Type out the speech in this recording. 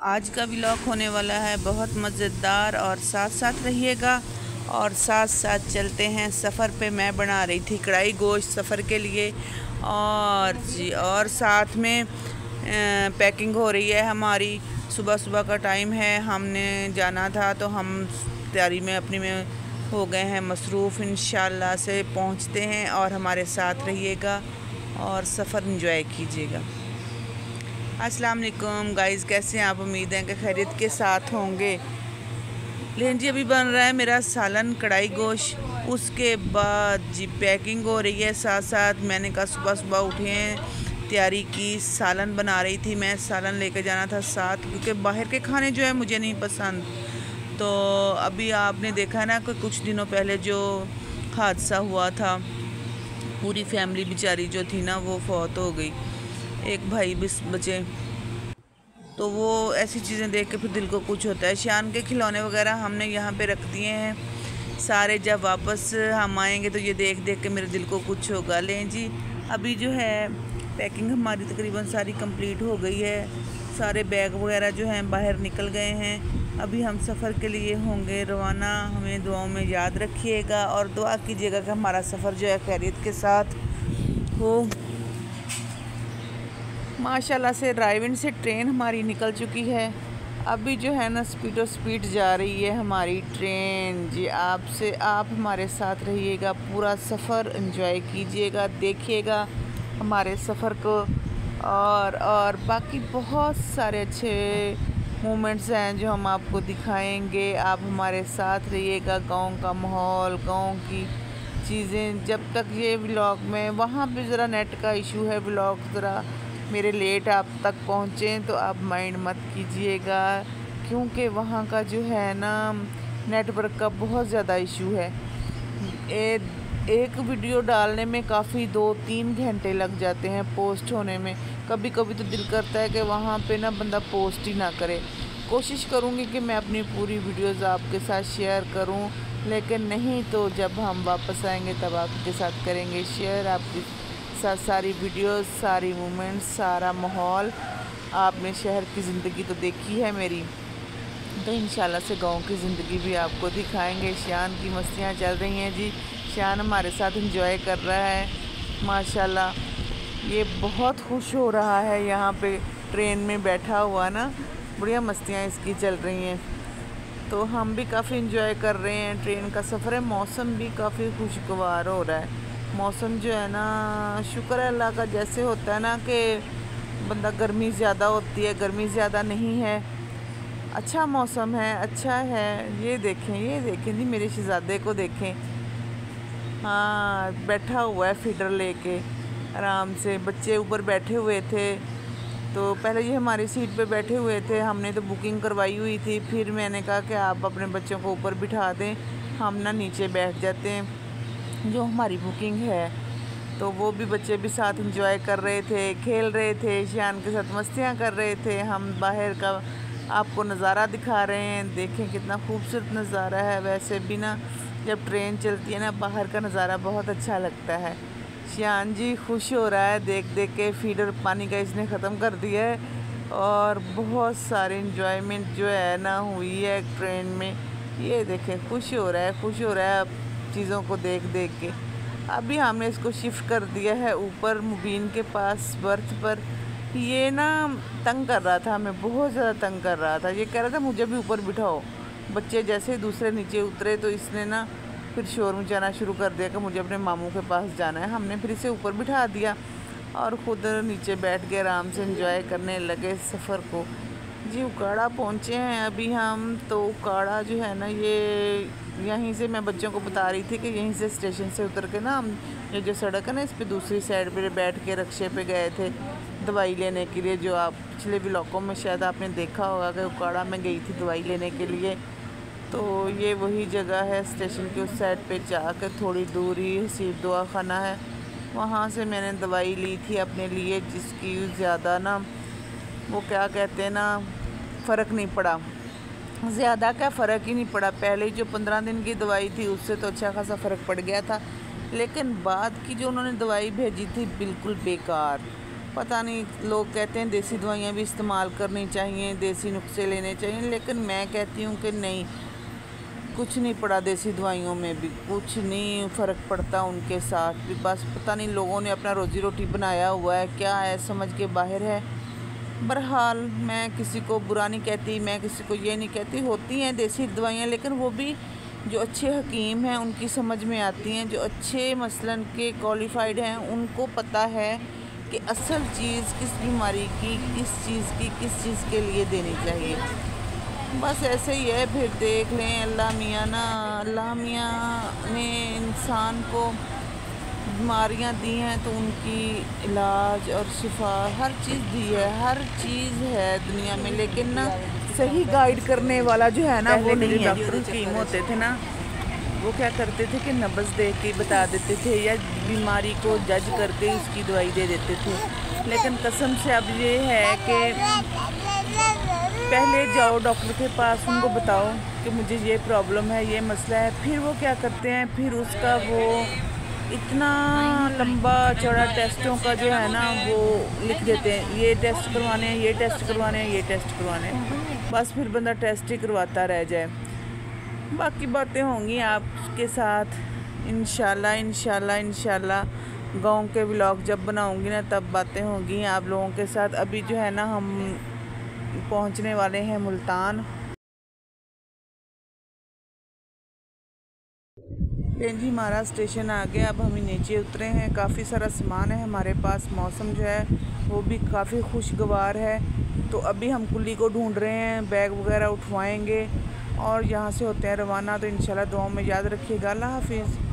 आज का व्लॉग होने वाला है बहुत मज़ेदार और साथ साथ रहिएगा। और साथ साथ चलते हैं सफ़र पे। मैं बना रही थी कढ़ाई गोश्त सफ़र के लिए और साथ में पैकिंग हो रही है हमारी। सुबह सुबह का टाइम है, हमने जाना था तो हम तैयारी में अपनी में हो गए हैं मसरूफ़। इंशाल्लाह से पहुंचते हैं और हमारे साथ रहिएगा और सफ़र एंजॉय कीजिएगा। अस्सलाम वालेकुम गाइस, कैसे हैं आप? उम्मीद है कि खैरियत के साथ होंगे। लेकिन जी अभी बन रहा है मेरा सालन कढ़ाई गोश्त, उसके बाद जी पैकिंग हो रही है। साथ साथ मैंने कहा सुबह सुबह उठे हैं, तैयारी की, सालन बना रही थी मैं। सालन लेकर जाना था साथ, क्योंकि बाहर के खाने जो है मुझे नहीं पसंद। तो अभी आपने देखा ना कि कुछ दिनों पहले जो हादसा हुआ था, पूरी फैमिली बेचारी जो थी ना वो फौत हो गई, एक भाई भी बचे। तो वो ऐसी चीज़ें देख के फिर दिल को कुछ होता है। शान के खिलौने वगैरह हमने यहाँ पे रख दिए हैं सारे, जब वापस हम आएंगे तो ये देख देख के मेरे दिल को कुछ होगा। लें जी अभी जो है पैकिंग हमारी तकरीबन सारी कंप्लीट हो गई है। सारे बैग वगैरह जो हैं बाहर निकल गए हैं। अभी हम सफ़र के लिए होंगे रवाना। हमें दुआओं में याद रखिएगा और दुआ कीजिएगा कि हमारा सफ़र जो है खैरियत के साथ हो। माशाल्लाह से रायविंड से ट्रेन हमारी निकल चुकी है। अभी जो है ना स्पीड जा रही है हमारी ट्रेन जी। आप हमारे साथ रहिएगा, पूरा सफ़र एंजॉय कीजिएगा, देखिएगा हमारे सफ़र को। और बाकी बहुत सारे अच्छे मोमेंट्स हैं जो हम आपको दिखाएंगे। आप हमारे साथ रहिएगा। गांव का माहौल, गांव की चीज़ें, जब तक ये व्लॉग में, वहाँ पे ज़रा नेट का इशू है, व्लॉग ज़रा मेरे लेट आप तक पहुँचें तो आप माइंड मत कीजिएगा, क्योंकि वहाँ का जो है ना नेटवर्क का बहुत ज़्यादा इशू है। एक वीडियो डालने में काफ़ी 2-3 घंटे लग जाते हैं पोस्ट होने में। कभी कभी तो दिल करता है कि वहाँ पे ना बंदा पोस्ट ही ना करे। कोशिश करूँगी कि मैं अपनी पूरी वीडियोज़ आपके साथ शेयर करूँ, लेकिन नहीं तो जब हम वापस आएंगे तब आपके साथ करेंगे शेयर आपके साथ सारी वीडियोस, सारी मोमेंट्स, सारा माहौल। आपने शहर की ज़िंदगी तो देखी है मेरी, तो इंशाल्लाह से गांव की ज़िंदगी भी आपको दिखाएंगे। शान की मस्तियाँ चल रही हैं जी, शान हमारे साथ एंजॉय कर रहा है माशाल्लाह। ये बहुत खुश हो रहा है यहाँ पे ट्रेन में बैठा हुआ ना, बढ़िया मस्तियाँ इसकी चल रही हैं। तो हम भी काफ़ी एंजॉय कर रहे हैं ट्रेन का सफ़र है। मौसम भी काफ़ी खुशगवार हो रहा है। मौसम जो है ना, शुक्र है अल्लाह का, जैसे होता है ना कि बंदा, गर्मी ज़्यादा होती है, गर्मी ज़्यादा नहीं है, अच्छा मौसम है, अच्छा है। ये देखें जी, मेरे शहज़ादे को देखें, हाँ बैठा हुआ है फीडर लेके आराम से। बच्चे ऊपर बैठे हुए थे, तो पहले ये हमारी सीट पे बैठे हुए थे, हमने तो बुकिंग करवाई हुई थी। फिर मैंने कहा कि आप अपने बच्चों को ऊपर बिठा दें, हम ना नीचे बैठ जाते हैं जो हमारी बुकिंग है। तो वो भी बच्चे भी साथ एंजॉय कर रहे थे, खेल रहे थे, शान के साथ मस्तियाँ कर रहे थे। हम बाहर का आपको नज़ारा दिखा रहे हैं, देखें कितना खूबसूरत नज़ारा है। वैसे भी ना जब ट्रेन चलती है ना, बाहर का नज़ारा बहुत अच्छा लगता है। शान जी खुश हो रहा है देख देख के। फीडर पानी का इसने ख़त्म कर दिया है और बहुत सारे इंजॉयमेंट जो है ना हुई है ट्रेन में। ये देखें खुश हो रहा है चीज़ों को देख देख के। अभी हमने इसको शिफ्ट कर दिया है ऊपर मुबीन के पास बर्थ पर। ये ना तंग कर रहा था हमें, बहुत ज़्यादा तंग कर रहा था। ये कह रहा था मुझे भी ऊपर बिठाओ। बच्चे जैसे ही दूसरे नीचे उतरे तो इसने ना फिर शोर मचाना शुरू कर दिया कि मुझे अपने मामू के पास जाना है। हमने फिर इसे ऊपर बिठा दिया और ख़ुद नीचे बैठ के आराम से एंजॉय करने लगे सफ़र को जी। उकाड़ा पहुँचे हैं अभी हम। तो उकाड़ा जो है ना, ये यहीं से मैं बच्चों को बता रही थी कि यहीं से स्टेशन से उतर के ना हम, ये जो सड़क है ना, इस पे दूसरी साइड पे बैठ के रिक्शे पे गए थे दवाई लेने के लिए। जो आप पिछले व्लॉगों में शायद आपने देखा होगा कि उकाड़ा में गई थी दवाई लेने के लिए। तो ये वही जगह है, स्टेशन के उस साइड पे जाकर थोड़ी दूर ही हसीब दवा खाना है, वहाँ से मैंने दवाई ली थी अपने लिए, जिसकी ज़्यादा ना वो क्या कहते हैं ना, फ़र्क नहीं पड़ा। ज़्यादा क्या फ़र्क ही नहीं पड़ा। पहले जो 15 दिन की दवाई थी उससे तो अच्छा खासा फ़र्क पड़ गया था, लेकिन बाद की जो उन्होंने दवाई भेजी थी बिल्कुल बेकार। पता नहीं, लोग कहते हैं देसी दवाइयाँ भी इस्तेमाल करनी चाहिए, देसी नुस्खे लेने चाहिए, लेकिन मैं कहती हूँ कि नहीं, कुछ नहीं पड़ा देसी दवाइयों में भी, कुछ नहीं फ़र्क पड़ता उनके साथ भी। बस पता नहीं लोगों ने अपना रोज़ी रोटी बनाया हुआ है, क्या है समझ के बाहर है। बहरहाल मैं किसी को बुरा नहीं कहती, मैं किसी को ये नहीं कहती, होती हैं देसी दवाइयाँ, लेकिन वो भी जो अच्छे हकीम हैं उनकी समझ में आती हैं, जो अच्छे मसलन के क्वालिफाइड हैं उनको पता है कि असल चीज़ किस बीमारी की, किस चीज़ की, किस चीज़ के लिए देनी चाहिए। बस ऐसे ही है। फिर देख लें, अल्लाह मियाँ ने इंसान को बीमारियाँ दी हैं तो उनकी इलाज और शिफा हर चीज़ दी है, हर चीज़ है दुनिया में, लेकिन ना सही गाइड करने वाला जो है ना वो नहीं है। डॉक्टर हकीम होते थे ना, वो क्या करते थे कि नब्ज़ देख के बता देते थे या बीमारी को जज करके उसकी दवाई दे देते थे। लेकिन कसम से अब ये है कि पहले जाओ डॉक्टर के पास, उनको बताओ कि मुझे ये प्रॉब्लम है, ये मसला है, फिर वो क्या करते हैं, फिर उसका वो इतना लंबा चौड़ा टेस्टों का जो है ना वो लिख देते हैं, ये टेस्ट करवाने हैं, ये टेस्ट करवाने हैं, ये टेस्ट करवाने हैं। बस फिर बंदा टेस्ट ही करवाता रह जाए। बाकी बातें होंगी आपके साथ इंशाल्लाह। गाँव के व्लॉग जब बनाऊंगी ना तब बातें होंगी आप लोगों के साथ। अभी जो है ना हम पहुंचने वाले हैं मुल्तान। ट्रेन जी हमारा स्टेशन आ गया, अब हम नीचे उतरे हैं। काफ़ी सारा सामान है हमारे पास, मौसम जो है वो भी काफ़ी खुशगवार है। तो अभी हम कुली को ढूंढ रहे हैं, बैग वगैरह उठवाएंगे और यहाँ से होते हैं रवाना। तो इंशाल्लाह दुआओं में याद रखिएगा। अल्लाह हाफिज़।